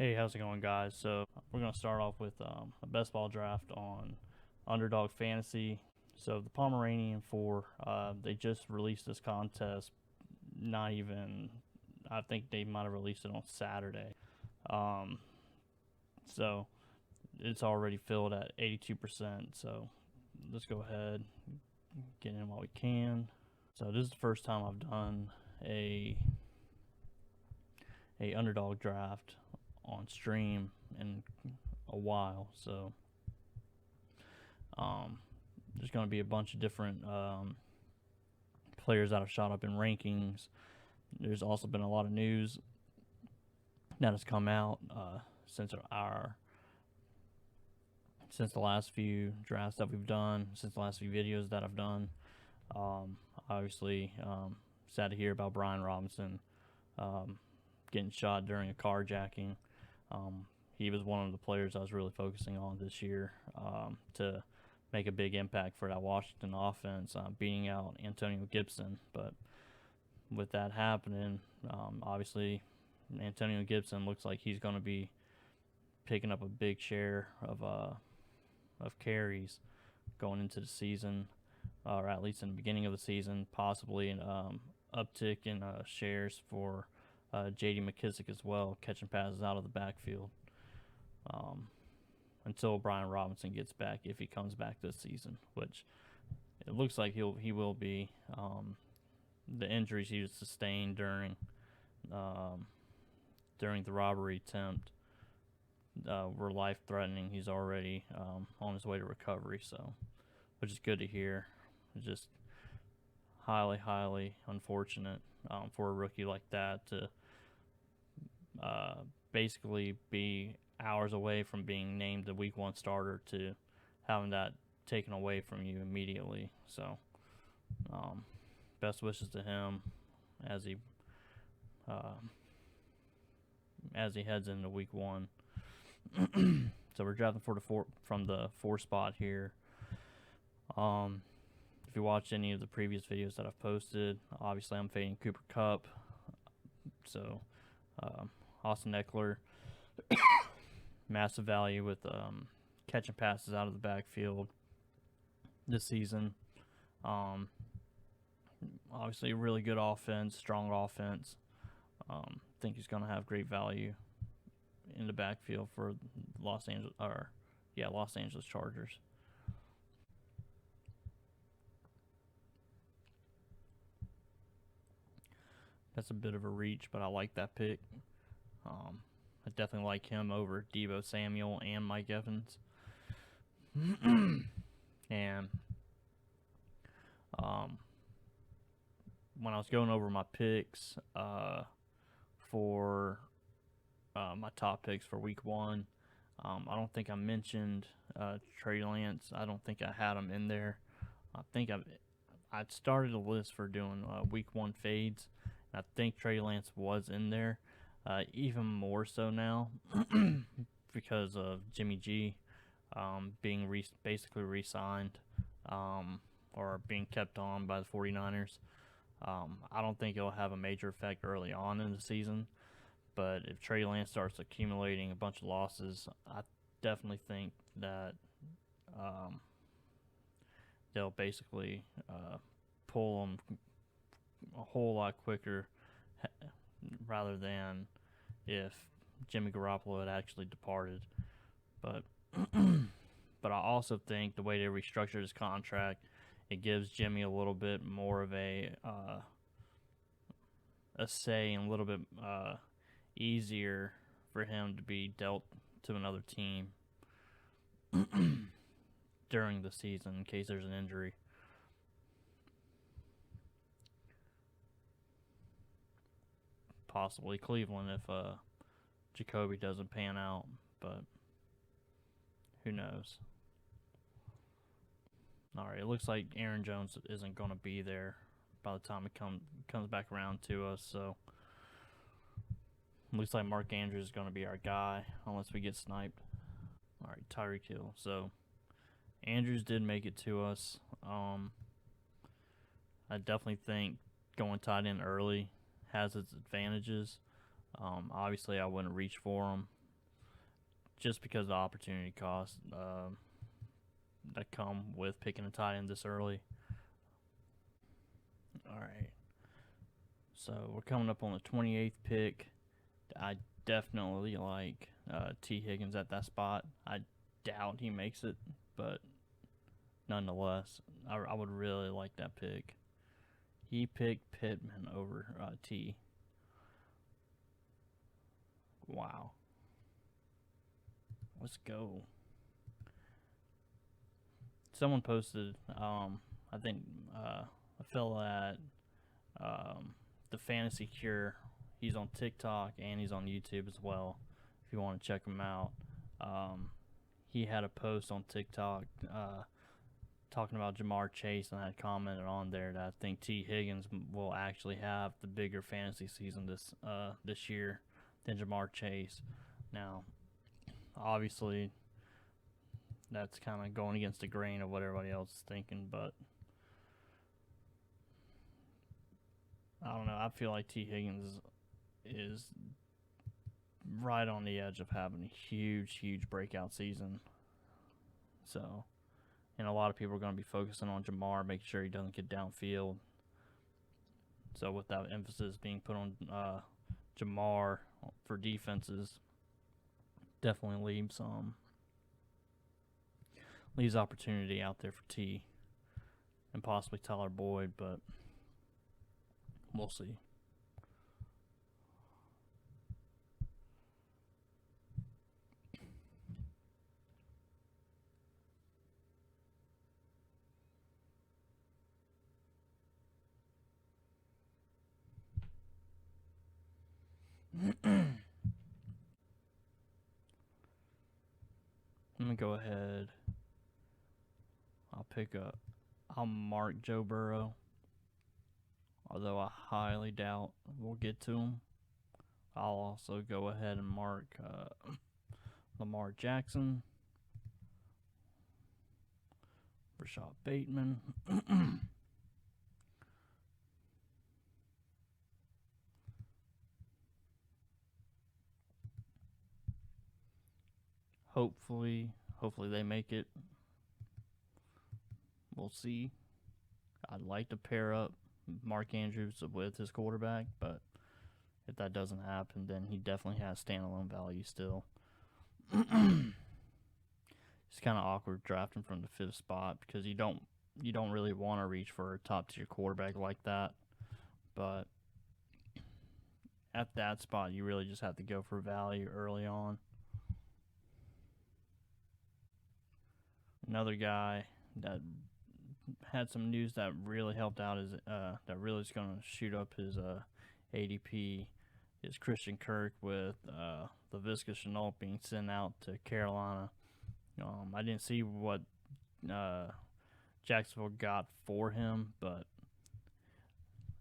Hey, how's it going, guys? So we're going to start off with a best ball draft on Underdog Fantasy. So the Pomeranian 4, they just released this contest. Not even, I think they might have released it on Saturday. Um, so it's already filled at 82%. So let's go ahead, get in while we can. So this is the first time I've done a underdog draft on stream in a while. So there's going to be a bunch of different players that have shot up in rankings. There's also been a lot of news that has come out since the last few drafts that we've done, since the last few videos that I've done. Obviously, sad to hear about Brian Robinson getting shot during a carjacking. He was one of the players I was really focusing on this year to make a big impact for that Washington offense, beating out Antonio Gibson. But with that happening, obviously Antonio Gibson looks like he's going to be picking up a big share of carries going into the season, or at least in the beginning of the season, possibly an uptick in shares for J.D. McKissick as well, catching passes out of the backfield. Until Brian Robinson gets back, if he comes back this season, which it looks like he will be. The injuries he sustained during the robbery attempt were life-threatening. He's already on his way to recovery, so which is good to hear. It's just highly, highly unfortunate for a rookie like that to basically be hours away from being named the Week 1 starter to having that taken away from you immediately. So, best wishes to him as he heads into Week 1. So we're drafting from the 4 spot here. If you watched any of the previous videos that I've posted, obviously I'm fading Cooper Kupp. So Austin Eckler, massive value with catching passes out of the backfield this season. Obviously a really good offense, strong offense. Think he's going to have great value in the backfield for Los Angeles Chargers. That's a bit of a reach, but I like that pick. I definitely like him over Deebo Samuel and Mike Evans. And when I was going over my picks for my top picks for Week 1, I don't think I mentioned Trey Lance. I don't think I had him in there. I think I started a list for doing Week 1 fades. I think Trey Lance was in there, even more so now because of Jimmy G being basically re-signed or being kept on by the 49ers. I don't think it'll have a major effect early on in the season, but if Trey Lance starts accumulating a bunch of losses, I definitely think that they'll basically pull him a whole lot quicker rather than if Jimmy Garoppolo had actually departed. But I also think the way they restructured his contract, it gives Jimmy a little bit more of a say and a little bit easier for him to be dealt to another team during the season in case there's an injury. Possibly Cleveland if Jacoby doesn't pan out, but who knows. All right, it looks like Aaron Jones isn't going to be there by the time it comes back around to us, so looks like Mark Andrews is going to be our guy unless we get sniped. All right, Tyreek Hill. So Andrews did make it to us. I definitely think going tight end early has its advantages. Obviously, I wouldn't reach for him just because of the opportunity cost that come with picking a tight end this early. All right. So we're coming up on the 28th pick. I definitely like T. Higgins at that spot. I doubt he makes it, but nonetheless, I would really like that pick. He picked Pittman over T. Wow. Let's go. Someone posted, I think a fella at the Fantasy Cure. He's on TikTok and he's on YouTube as well. If you want to check him out, he had a post on TikTok talking about Jamar Chase, and I had commented on there that I think T. Higgins will actually have the bigger fantasy season this year than Jamar Chase. Now, obviously, that's kind of going against the grain of what everybody else is thinking, but I don't know. I feel like T. Higgins is right on the edge of having a huge breakout season. So, and a lot of people are going to be focusing on Jamar, making sure he doesn't get downfield. So, with that emphasis being put on Jamar for defenses, definitely leaves opportunity out there for T and possibly Tyler Boyd, but we'll see. Let me go ahead. I'll mark Joe Burrow, although I highly doubt we'll get to him. I'll also go ahead and mark Lamar Jackson, Rashad Bateman. Hopefully they make it. We'll see. I'd like to pair up Mark Andrews with his quarterback, but if that doesn't happen, then he definitely has standalone value still. It's kind of awkward drafting from the 5th spot because you don't really want to reach for a top tier quarterback like that, but at that spot you really just have to go for value early on. Another guy that had some news that really helped out is that really is going to shoot up his ADP is Christian Kirk with Laviska Shenault being sent out to Carolina. I didn't see what Jacksonville got for him, but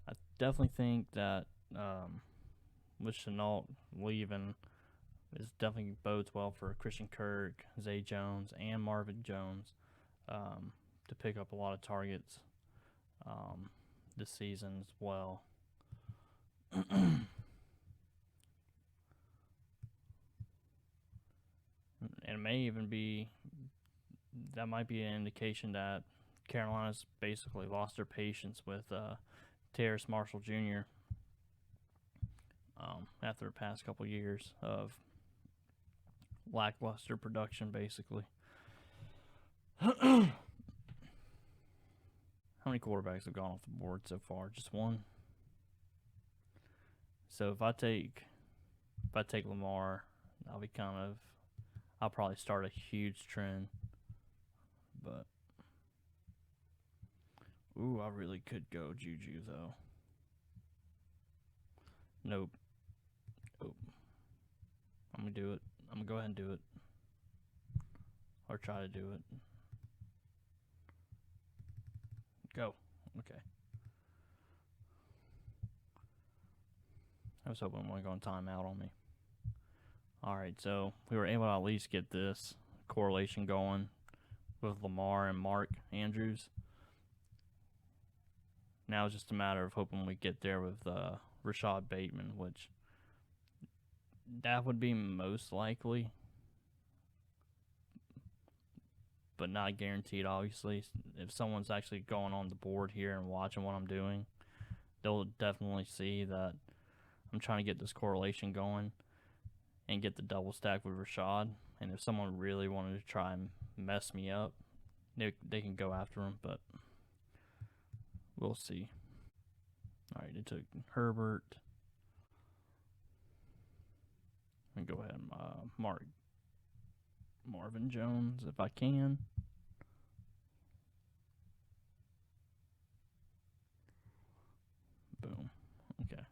I definitely think that with Shenault leaving, it definitely bodes well for Christian Kirk, Zay Jones, and Marvin Jones to pick up a lot of targets this season as well. And it may even be, that might be an indication that Carolina's basically lost their patience with Terrace Marshall Jr. After the past couple years of lackluster production, basically. How many quarterbacks have gone off the board so far? Just one. So if I take Lamar, I'll probably start a huge trend. But I really could go Juju though. Nope. I'm gonna do it. I'm gonna go ahead and do it. Or try to do it. Go. Okay. I was hoping it wasn't going to time out on me. Alright, so we were able to at least get this correlation going with Lamar and Mark Andrews. Now it's just a matter of hoping we get there with Rashad Bateman, which that would be most likely. but not guaranteed, obviously. If someone's actually going on the board here and watching what I'm doing, they'll definitely see that I'm trying to get this correlation going and get the double stack with Rashad. And if someone really wanted to try and mess me up, they can go after him, but we'll see. All right, they took Herbert. And go ahead and mark Marvin Jones if I can. Boom. Okay.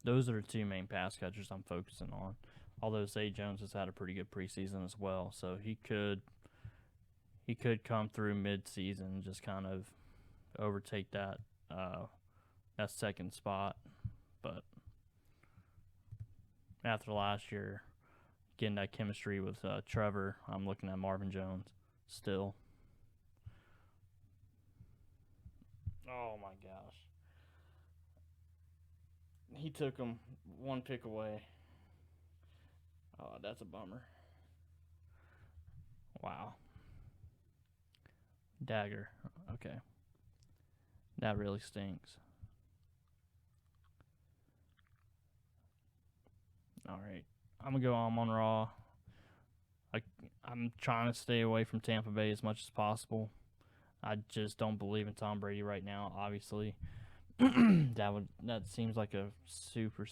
Those are the two main pass catchers I'm focusing on. Although Zay Jones has had a pretty good preseason as well, so he could come through mid-season and just kind of overtake that second spot. But after last year, getting that chemistry with Trevor, I'm looking at Marvin Jones still. Oh my gosh. He took him one pick away. Oh, that's a bummer. Wow. Dagger. Okay. That really stinks. All right. I'm going to go Amon Ra. I'm trying to stay away from Tampa Bay as much as possible. I just don't believe in Tom Brady right now, obviously. That seems like a super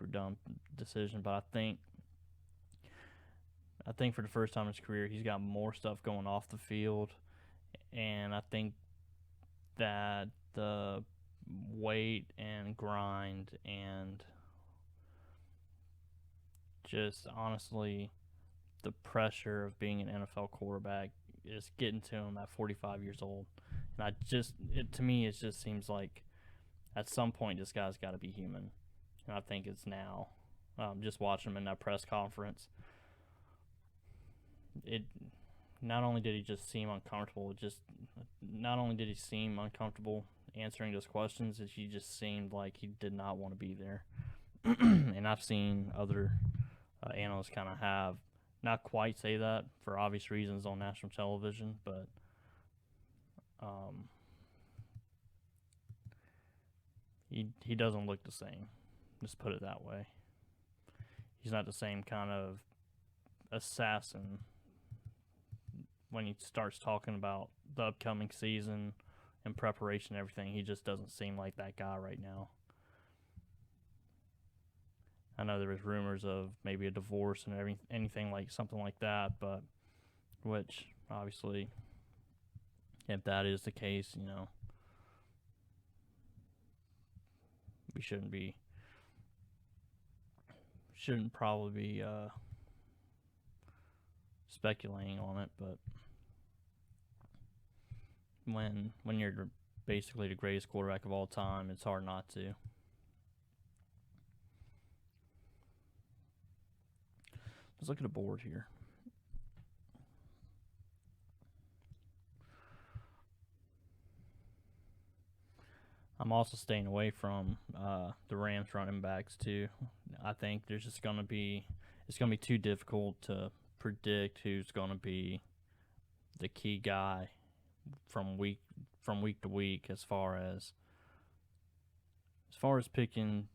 dumb decision, but I think for the first time in his career, he's got more stuff going off the field, and I think that the weight and grind and just honestly the pressure of being an NFL quarterback is getting to him at 45 years old. And to me, it just seems like at some point this guy's got to be human. And I think it's now. Just watching him in that press conference, not only did he just seem uncomfortable, answering those questions, he just seemed like he did not want to be there. And I've seen other analysts kind of have not quite say that for obvious reasons on national television, but he doesn't look the same. Just put it that way. He's not the same kind of assassin when he starts talking about the upcoming season and preparation and everything. He just doesn't seem like that guy right now. I know there was rumors of maybe a divorce and anything like something like that, but which obviously, if that is the case, we shouldn't probably be speculating on it. But when you're basically the greatest quarterback of all time, it's hard not to. Let's look at a board here. I'm also staying away from the Rams running backs too. I think it's going to be too difficult to predict who's going to be the key guy from week to week as far as picking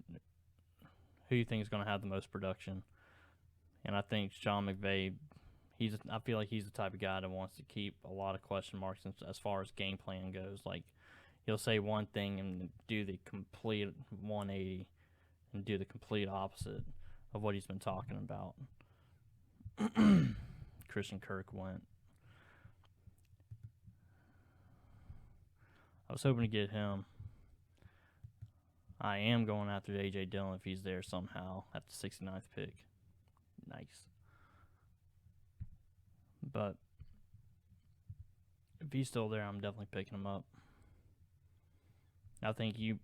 who you think is going to have the most production. And I think Sean McVay, I feel like he's the type of guy that wants to keep a lot of question marks as far as game plan goes. Like, he'll say one thing and do the complete 180 and do the complete opposite of what he's been talking about. Christian Kirk went. I was hoping to get him. I am going after A.J. Dillon if he's there somehow at the 69th pick. Nice. But if he's still there, I'm definitely picking him up. I think you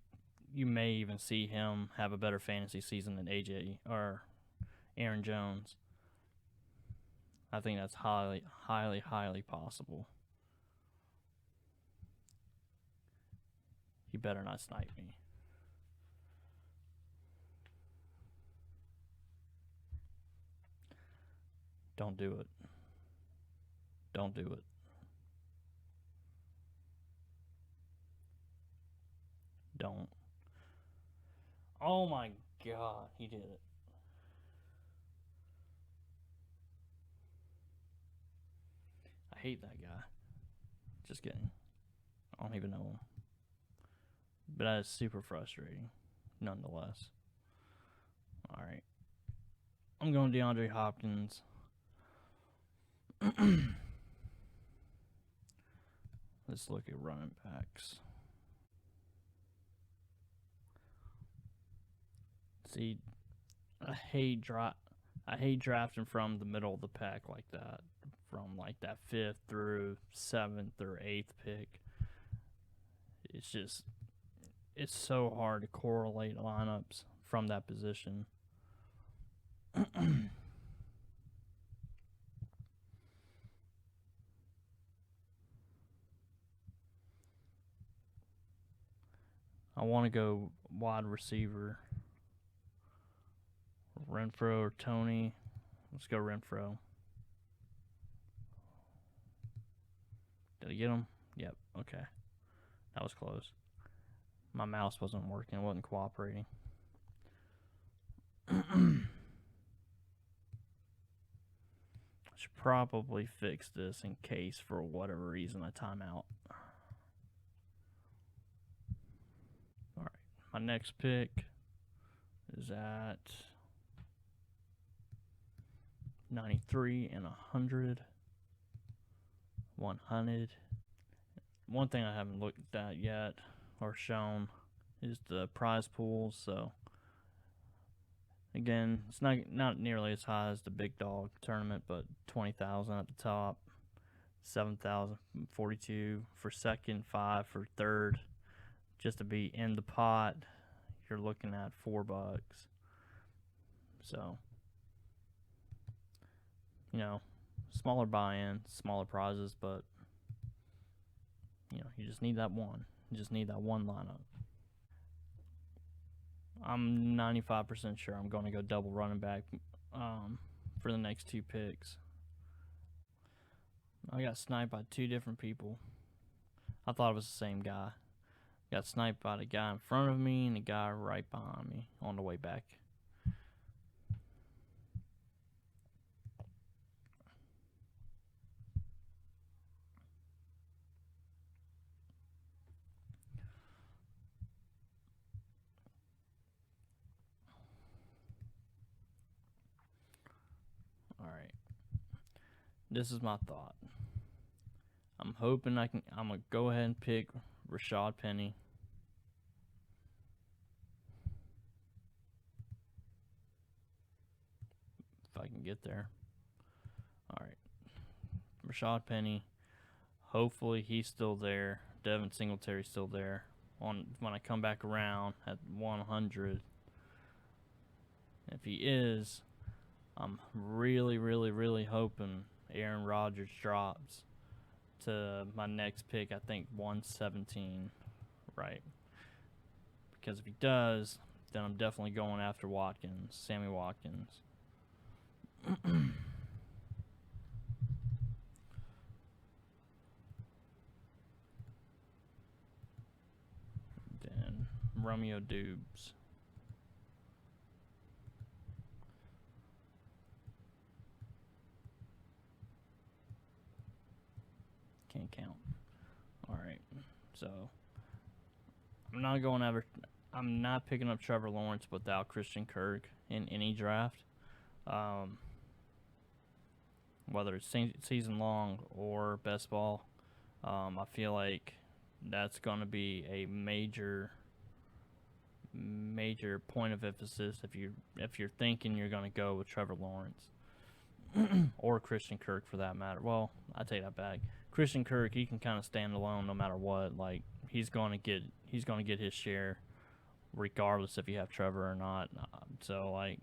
may even see him have a better fantasy season than AJ or Aaron Jones. I think that's highly possible. You better not snipe me. Don't do it. Don't do it. Don't. Oh my god, he did it. I hate that guy. Just kidding. I don't even know him. But that is super frustrating, nonetheless. Alright. I'm going DeAndre Hopkins. Let's look at running backs. See, I hate drafting from the middle of the pack like that, from like that 5th through 7th or 8th pick. It's so hard to correlate lineups from that position. I want to go wide receiver. Renfro or Tony. Let's go Renfro. Did I get him? Yep, okay. That was close. My mouse wasn't working, it wasn't cooperating. Should probably fix this in case for whatever reason I time out. Alright, my next pick is at 93 and 100. 100. One thing I haven't looked at yet or shown is the prize pools. So again, it's not nearly as high as the big dog tournament, but 20,000 at the top, 7,042 for second, 5 for third. Just to be in the pot, you're looking at $4. So, you know, smaller buy-in, smaller prizes, but you know, you just need that one. You just need that one lineup. I'm 95% sure I'm going to go double running back for the next 2 picks. I got sniped by 2 different people. I thought it was the same guy. Got sniped by the guy in front of me and the guy right behind me on the way back. Alright. This is my thought. I'm hoping I'm going to go ahead and pick Rashad Penny. If I can get there. Alright. Rashad Penny. Hopefully he's still there. Devin Singletary's still there. When I come back around at 100. If he is, I'm really, really, really hoping Aaron Rodgers drops to my next pick, I think 117, right? Because if he does, then I'm definitely going after Watkins, Sammy Watkins. Then Romeo Dubes. Can't count. Alright, so I'm not picking up Trevor Lawrence without Christian Kirk in any draft. Whether it's season long or best ball, I feel like that's going to be a major point of emphasis if you're thinking you're going to go with Trevor Lawrence or Christian Kirk for that matter. Well, I take that back. Christian Kirk, he can kind of stand alone no matter what. Like he's going to get his share regardless if you have Trevor or not. So like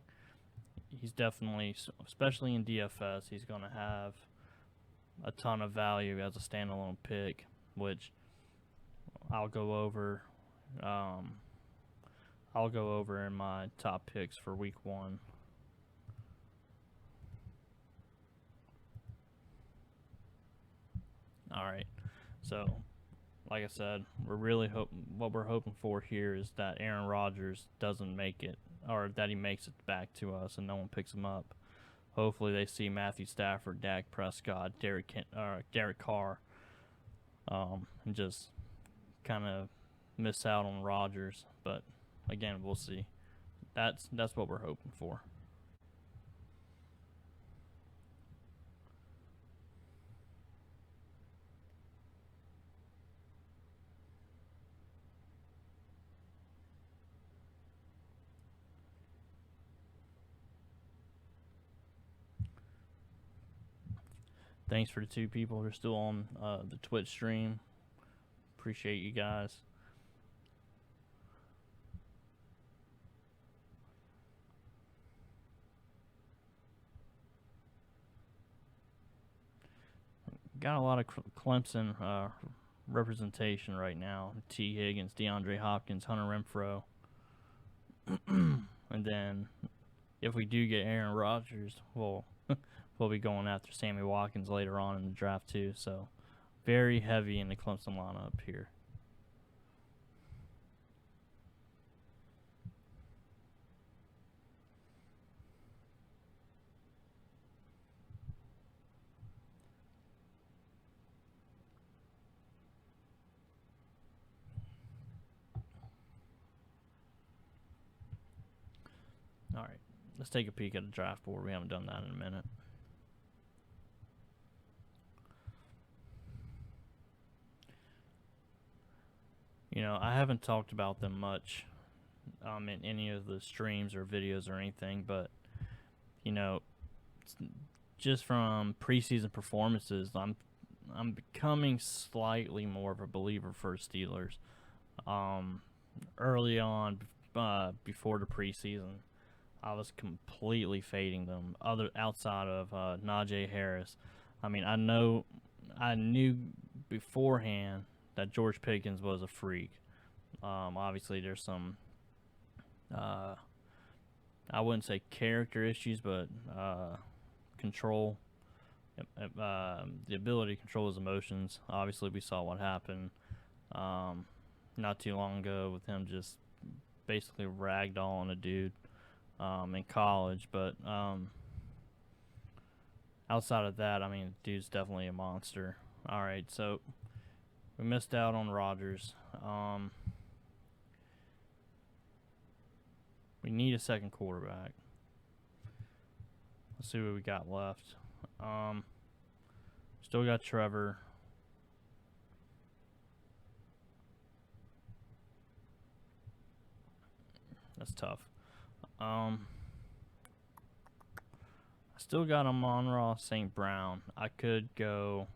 he's definitely, especially in DFS, he's going to have a ton of value as a standalone pick, which I'll go over. I'll go over in my top picks for week 1. All right. So, like I said, what we're hoping for here is that Aaron Rodgers doesn't make it, or that he makes it back to us and no one picks him up. Hopefully, they see Matthew Stafford, Dak Prescott, Derek Carr, and just kind of miss out on Rodgers. But again, we'll see. That's what we're hoping for. Thanks for the two people who are still on the Twitch stream. Appreciate you guys. Got a lot of Clemson representation right now. T. Higgins, DeAndre Hopkins, Hunter Renfrow. And then if we do get Aaron Rodgers, we'll be going after Sammy Watkins later on in the draft too. So very heavy in the Clemson lineup here. All right, let's take a peek at the draft board. We haven't done that in a minute. I haven't talked about them much in any of the streams or videos or anything, but just from preseason performances, I'm becoming slightly more of a believer for Steelers. Early on, before the preseason, I was completely fading them. Outside of Najee Harris, I mean, I knew beforehand that George Pickens was a freak. Obviously, there's some, I wouldn't say character issues, but control, the ability to control his emotions. Obviously, we saw what happened not too long ago with him just basically ragdolling a dude in college. But outside of that, I mean, dude's definitely a monster. All right, so we missed out on Rodgers. We need a second quarterback. Let's see what we got left. Still got Trevor. That's tough. I still got Amon-Ra St. Brown. I could go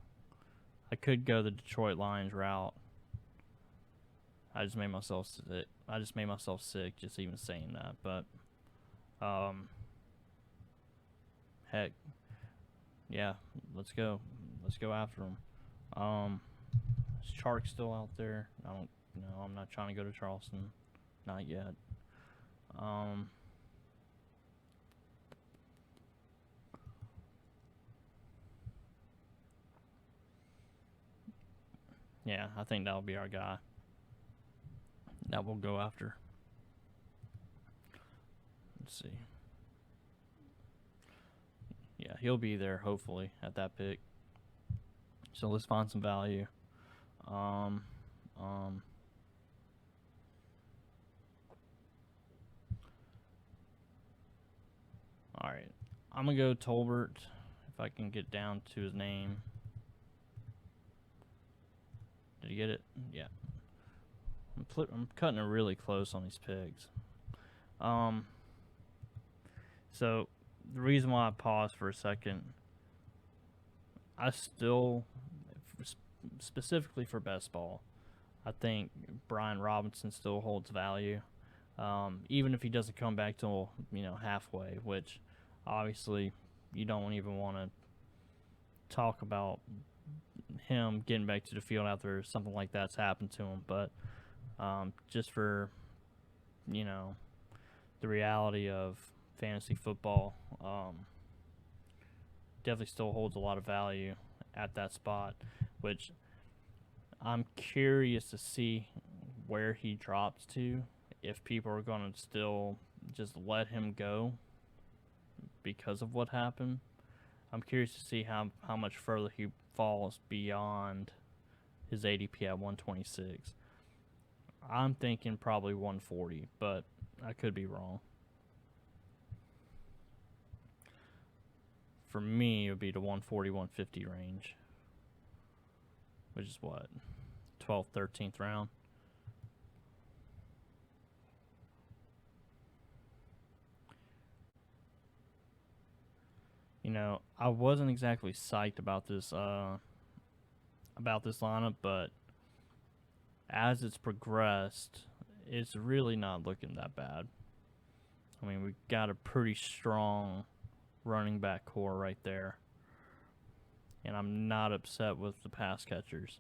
the Detroit Lions route. I just made myself sick just even saying that. But heck, yeah, let's go after him. Is Chark still out there? I don't know. I'm not trying to go to Charleston, not yet. Yeah, I think that'll be our guy that we'll go after. Let's see. Yeah, he'll be there hopefully at that pick. So let's find some value. All right, I'm gonna go Tolbert if I can get down to his name. Did you get it? Yeah. I'm cutting it really close on these picks. So the reason why I paused for a second, I still, specifically for best ball, I think Brian Robinson still holds value, even if he doesn't come back till halfway, which obviously you don't even want to talk about him getting back to the field after something like that's happened to him. But just for the reality of fantasy football, definitely still holds a lot of value at that spot, which I'm curious to see where he drops to, if people are going to still just let him go because of what happened. I'm curious to see how much further he falls beyond his ADP at 126. I'm thinking probably 140, but I could be wrong. For me, it would be the 140, 150 range, which is what, 12th, 13th round. You know, I wasn't exactly psyched about this lineup, but as it's progressed, it's really not looking that bad. I mean, we got a pretty strong running back core right there, and I'm not upset with the pass catchers.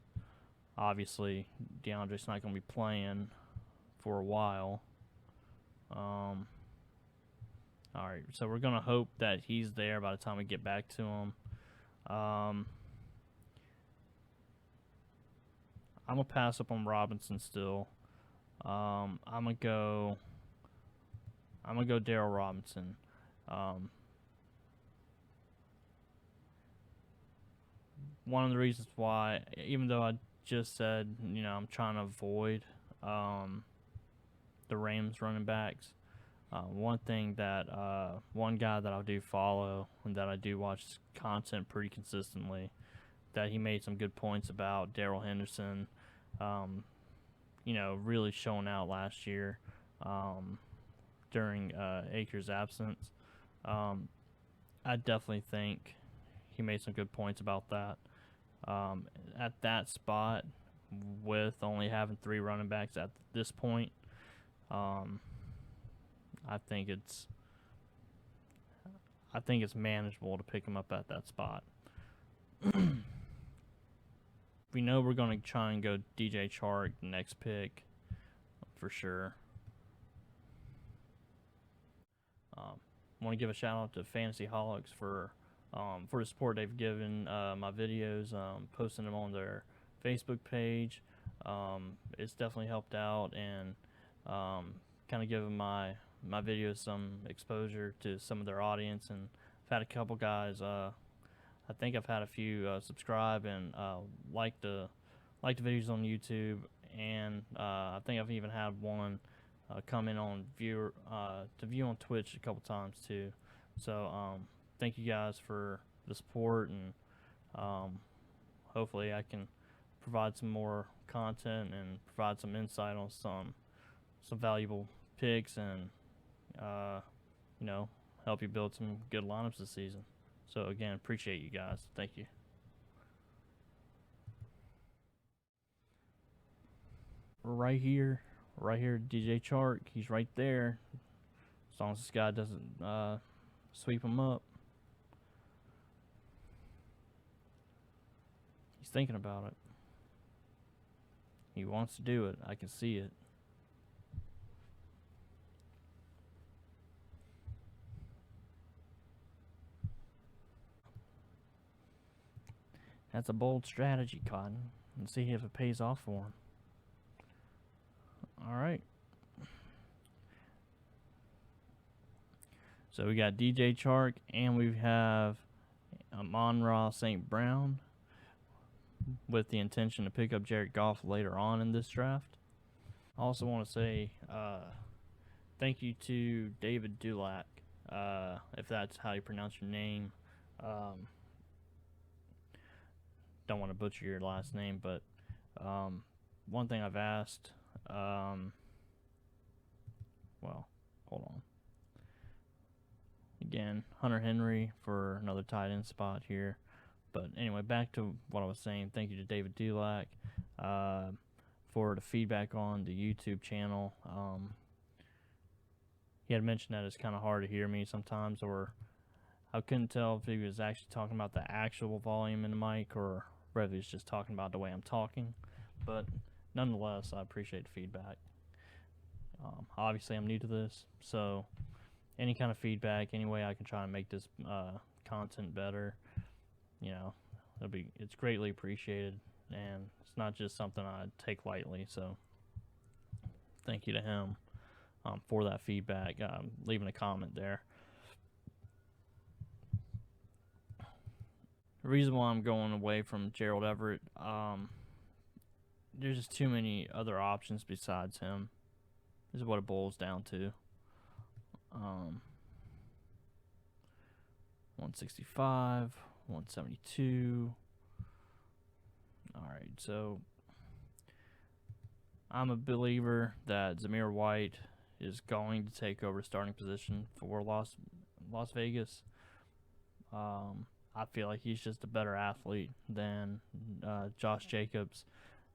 Obviously, DeAndre's not going to be playing for a while. All right, so we're going to hope that he's there by the time we get back to him. I'm going to pass up on Robinson still. I'm going to go Darryl Robinson. One of the reasons why, even though I just said, I'm trying to avoid the Rams running backs, one thing that one guy that I do follow and that I do watch content pretty consistently, that he made some good points about, Darrell Henderson, really showing out last year during Akers' absence. I definitely think he made some good points about that. At that spot, with only having 3 running backs at this point, I think it's manageable to pick him up at that spot. We know we're going to try and go DJ Chark the next pick for sure. Want to give a shout out to Fantasy Holics for the support they've given my videos, posting them on their Facebook page. It's definitely helped out and kind of given my videos some exposure to some of their audience, and I've had a couple guys. I think I've had a few subscribe and like the videos on YouTube, and I think I've even had one come in on view on Twitch a couple times too. So thank you guys for the support, and hopefully I can provide some more content and provide some insight on some valuable picks, and help you build some good lineups this season. So again, appreciate you guys. Thank you. Right here, DJ Chark. He's right there. As long as this guy doesn't sweep him up. He's thinking about it. He wants to do it. I can see it. That's a bold strategy, Cotton. Let's see if it pays off for him. All right. So we got DJ Chark, and we have Amon-Ra St. Brown, with the intention to pick up Jared Goff later on in this draft. I also want to say thank you to David Dulac, if that's how you pronounce your name. Don't want to butcher your last name, but one thing I've asked, hold on. Again, Hunter Henry for another tight end spot here. But anyway, back to what I was saying. Thank you to David Dulac for the feedback on the YouTube channel. He had mentioned that it's kind of hard to hear me sometimes, or I couldn't tell if he was actually talking about the actual volume in the mic or whether he was just talking about the way I'm talking. But nonetheless, I appreciate the feedback. Obviously, I'm new to this, so any kind of feedback, any way I can try and make this content better, It's greatly appreciated, and it's not just something I take lightly. So thank you to him for that feedback, leaving a comment there. The reason why I'm going away from Gerald Everett, there's just too many other options besides him. This is what it boils down to. 165, 172. All right, so I'm a believer that Zamir White is going to take over starting position for Las Vegas. I feel like he's just a better athlete than Josh Jacobs,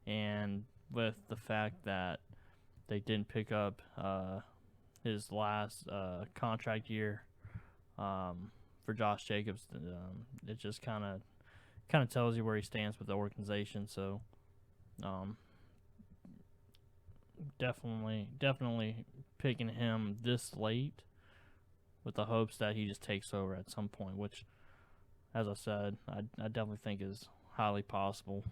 and with the fact that they didn't pick up his last contract year for Josh Jacobs, it just kind of tells you where he stands with the organization. So definitely picking him this late with the hopes that he just takes over at some point, which, as I said, I definitely think is highly possible.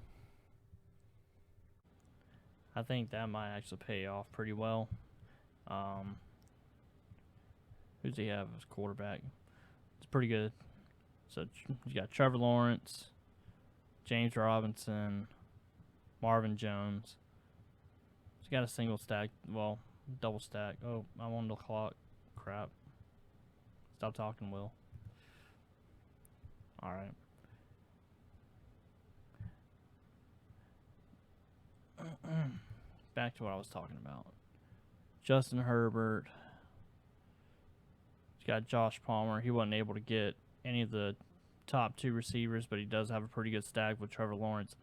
I think that might actually pay off pretty well. Who's he have as quarterback? It's pretty good. So you got Trevor Lawrence, James Robinson, Marvin Jones. He's got a single stack, well, double stack. Oh, I'm on the clock. Crap. Stop talking, Will. All right. Back to what I was talking about. Justin Herbert. He's got Josh Palmer. He wasn't able to get any of the top two receivers, but he does have a pretty good stack with Trevor Lawrence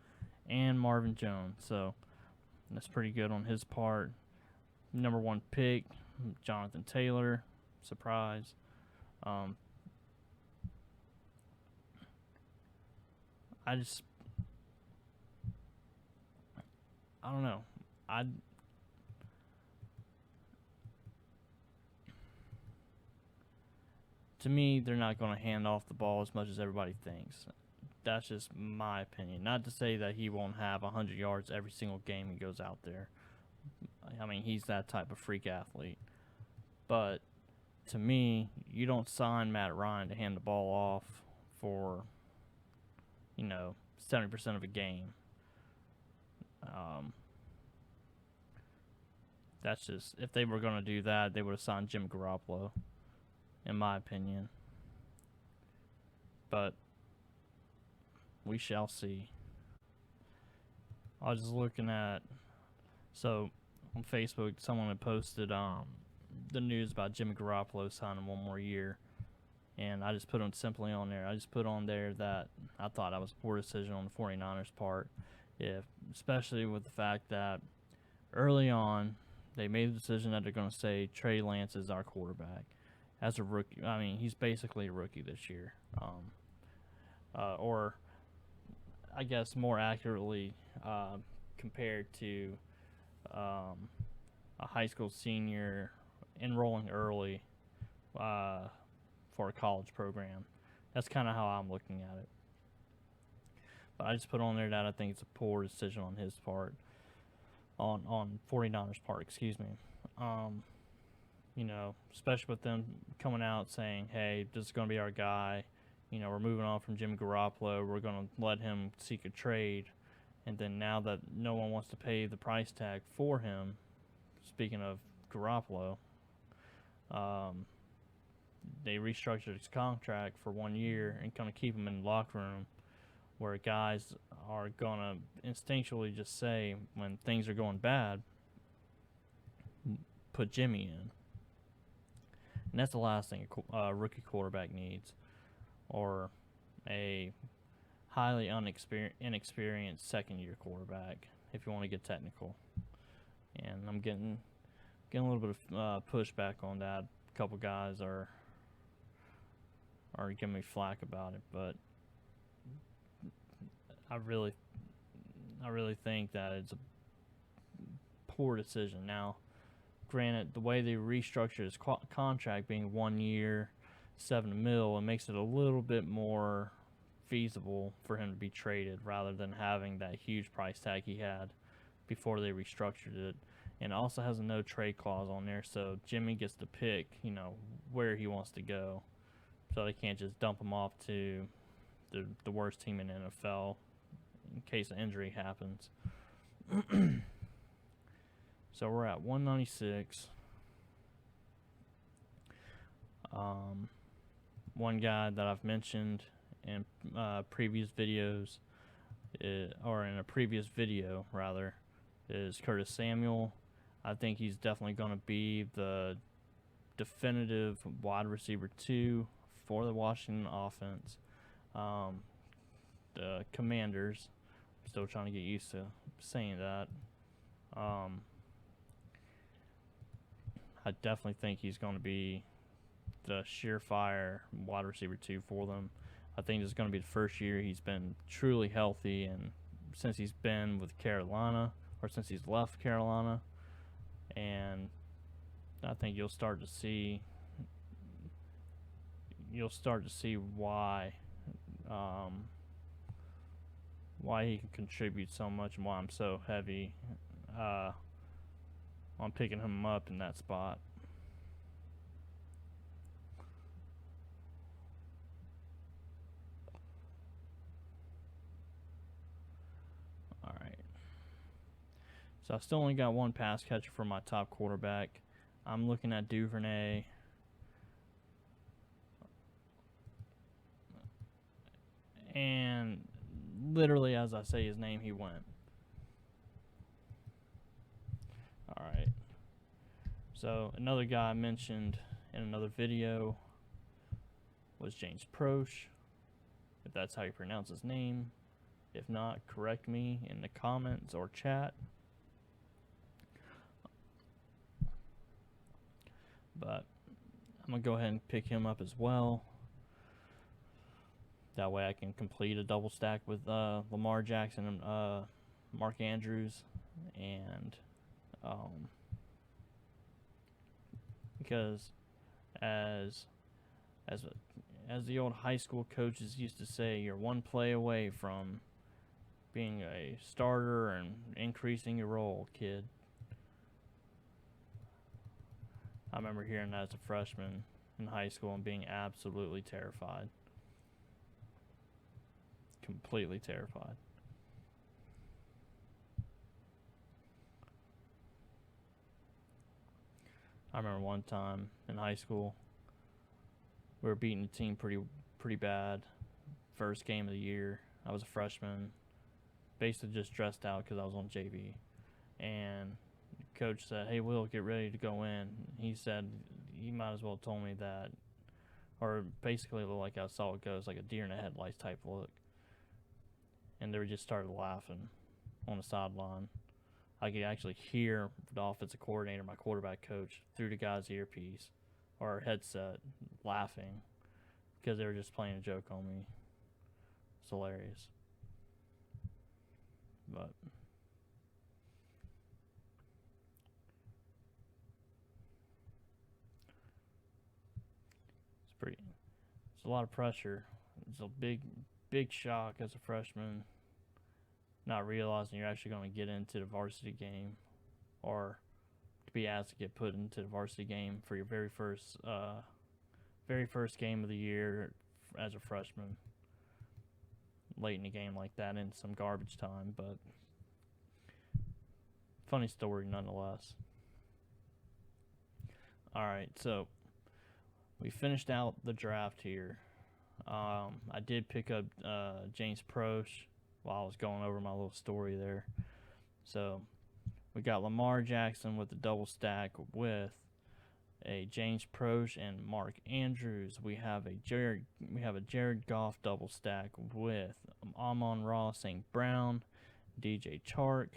and Marvin Jones. So that's pretty good on his part. Number one pick, Jonathan Taylor. Surprise. I don't know. To me, they're not going to hand off the ball as much as everybody thinks. That's just my opinion. Not to say that he won't have 100 yards every single game he goes out there. I mean, he's that type of freak athlete. But to me, you don't sign Matt Ryan to hand the ball off for, 70% of a game. That's just, if they were going to do that, they would have signed Jimmy Garoppolo, in my opinion. But we shall see. I was just looking at, so on Facebook, someone had posted the news about Jimmy Garoppolo signing one more year, and I just put them simply on there. I just put on there that I thought that was a poor decision on the 49ers' part, especially with the fact that early on they made the decision that they're going to say Trey Lance is our quarterback. As a rookie, I mean, he's basically a rookie this year. Or I guess more accurately, compared to a high school senior enrolling early for a college program. That's kind of how I'm looking at it. But I just put on there that I think it's a poor decision on his part, on 49ers' part, excuse me. Especially with them coming out saying, hey, this is going to be our guy. We're moving on from Jimmy Garoppolo. We're going to let him seek a trade. And then now that no one wants to pay the price tag for him, speaking of Garoppolo, they restructured his contract for 1 year and kind of keep him in the locker room, where guys are going to instinctually just say, when things are going bad, put Jimmy in. And that's the last thing a rookie quarterback needs, or a highly inexperienced second-year quarterback, if you want to get technical. And I'm getting a little bit of pushback on that. A couple guys are giving me flack about it, but I really think that it's a poor decision. Now, granted, the way they restructured his contract being 1 year, $7 million, it makes it a little bit more feasible for him to be traded rather than having that huge price tag he had before they restructured it. And it also has a no trade clause on there, so Jimmy gets to pick, where he wants to go. So they can't just dump him off to the worst team in the NFL in case an injury happens. So we're at 196. One guy that I've mentioned in previous videos, or in a previous video rather, is Curtis Samuel. I think he's definitely going to be the definitive wide receiver 2 for the Washington offense. The Commanders, I'm still trying to get used to saying that. I definitely think he's going to be the surefire wide receiver 2 for them. I think this is going to be the first year he's been truly healthy, and since he's been with Carolina, or since he's left Carolina, and I think you'll start to see why he can contribute so much and why I'm so heavy on picking him up in that spot. All right. So I still only got one pass catcher for my top quarterback. I'm looking at Duvernay. And literally as I say his name, he went. Alright. So another guy I mentioned in another video was James Proche, if that's how you pronounce his name. If not, correct me in the comments or chat. But I'm going to go ahead and pick him up as well. That way I can complete a double stack with Lamar Jackson and Mark Andrews. And because as the old high school coaches used to say, you're one play away from being a starter and increasing your role, kid. I remember hearing that as a freshman in high school and being absolutely terrified. Completely terrified. I remember one time in high school, we were beating a team pretty bad. First game of the year. I was a freshman. Basically just dressed out because I was on JV. And the coach said, "Hey, Will, get ready to go in." He said, "You might as well have told me that." Or basically like I saw it goes, like a deer in the headlights type look. And they just started laughing on the sideline. I could actually hear the offensive coordinator, my quarterback coach, through the guy's earpiece or headset laughing because they were just playing a joke on me. It's hilarious. But it's a lot of pressure. It's a big shock as a freshman, not realizing you're actually going to get into the varsity game, or to be asked to get put into the varsity game for your very first game of the year as a freshman, late in the game like that in some garbage time. But funny story nonetheless. Alright, so we finished out the draft here. I did pick up James Proche while I was going over my little story there. So we got Lamar Jackson with the double stack with a James Proche and Mark Andrews. We have a Jared Goff double stack with Amon-Ra St. Brown, DJ Chark.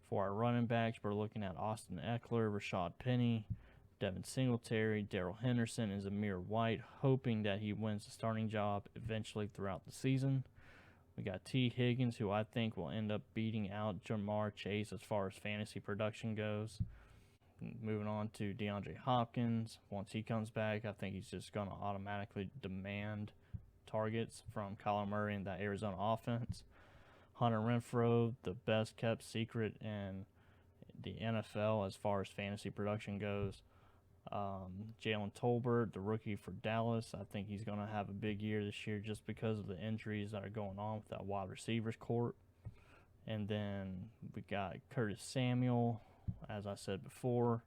For our running backs, we're looking at Austin Eckler, Rashad Penny, Devin Singletary, Darrell Henderson, and Zamir White, hoping that he wins the starting job eventually throughout the season. We got T. Higgins, who I think will end up beating out Jamar Chase as far as fantasy production goes. Moving on to DeAndre Hopkins. Once he comes back, I think he's just going to automatically demand targets from Kyler Murray and that Arizona offense. Hunter Renfrow, the best kept secret in the NFL as far as fantasy production goes. Jalen Tolbert, the rookie for Dallas, I think he's going to have a big year this year just because of the injuries that are going on with that wide receivers court. And then we got Curtis Samuel, as I said before.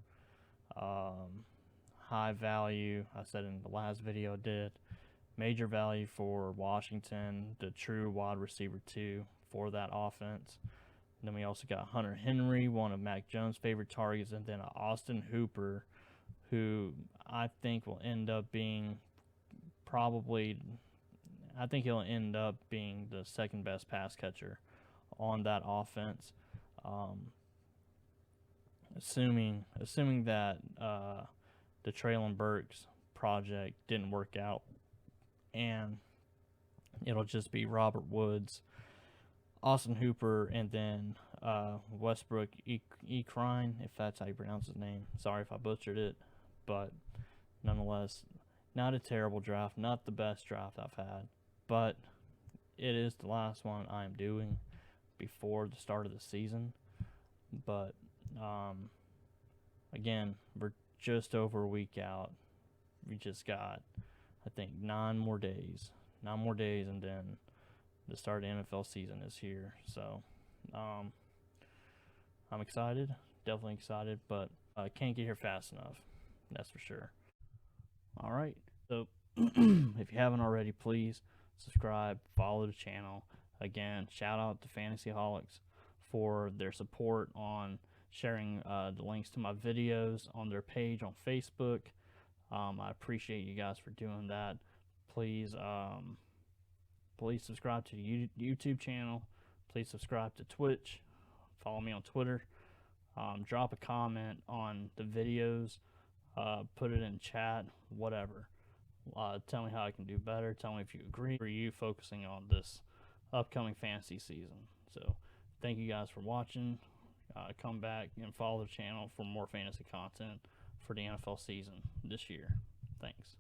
High value, I said in the last video I did. Major value for Washington, the true wide receiver 2 for that offense. And then we also got Hunter Henry, one of Mac Jones' favorite targets, and then Austin Hooper, who I think will end up being he'll end up being the second best pass catcher on that offense. Assuming that the Traylon Burks project didn't work out, and it'll just be Robert Woods, Austin Hooper, and then Westbrook Ekrine, if that's how you pronounce his name. Sorry if I butchered it, but nonetheless, not a terrible draft, not the best draft I've had, but it is the last one I'm doing before the start of the season. But again, we're just over a week out. We just got, I think, 9 more days, and then the start of the NFL season is here. So I'm excited, definitely excited, but I can't get here fast enough, that's for sure. All right, so if you haven't already, please subscribe, follow the channel. Again, shout out to Fantasyholics for their support on sharing the links to my videos on their page on Facebook. I appreciate you guys for doing that. Please subscribe to the YouTube channel. Please subscribe to Twitch. Follow me on Twitter. Drop a comment on the videos. Put it in chat, whatever. Tell me how I can do better. Tell me if you agree. For you focusing on this upcoming fantasy season. So thank you guys for watching. Come back and follow the channel for more fantasy content for the NFL season this year. Thanks.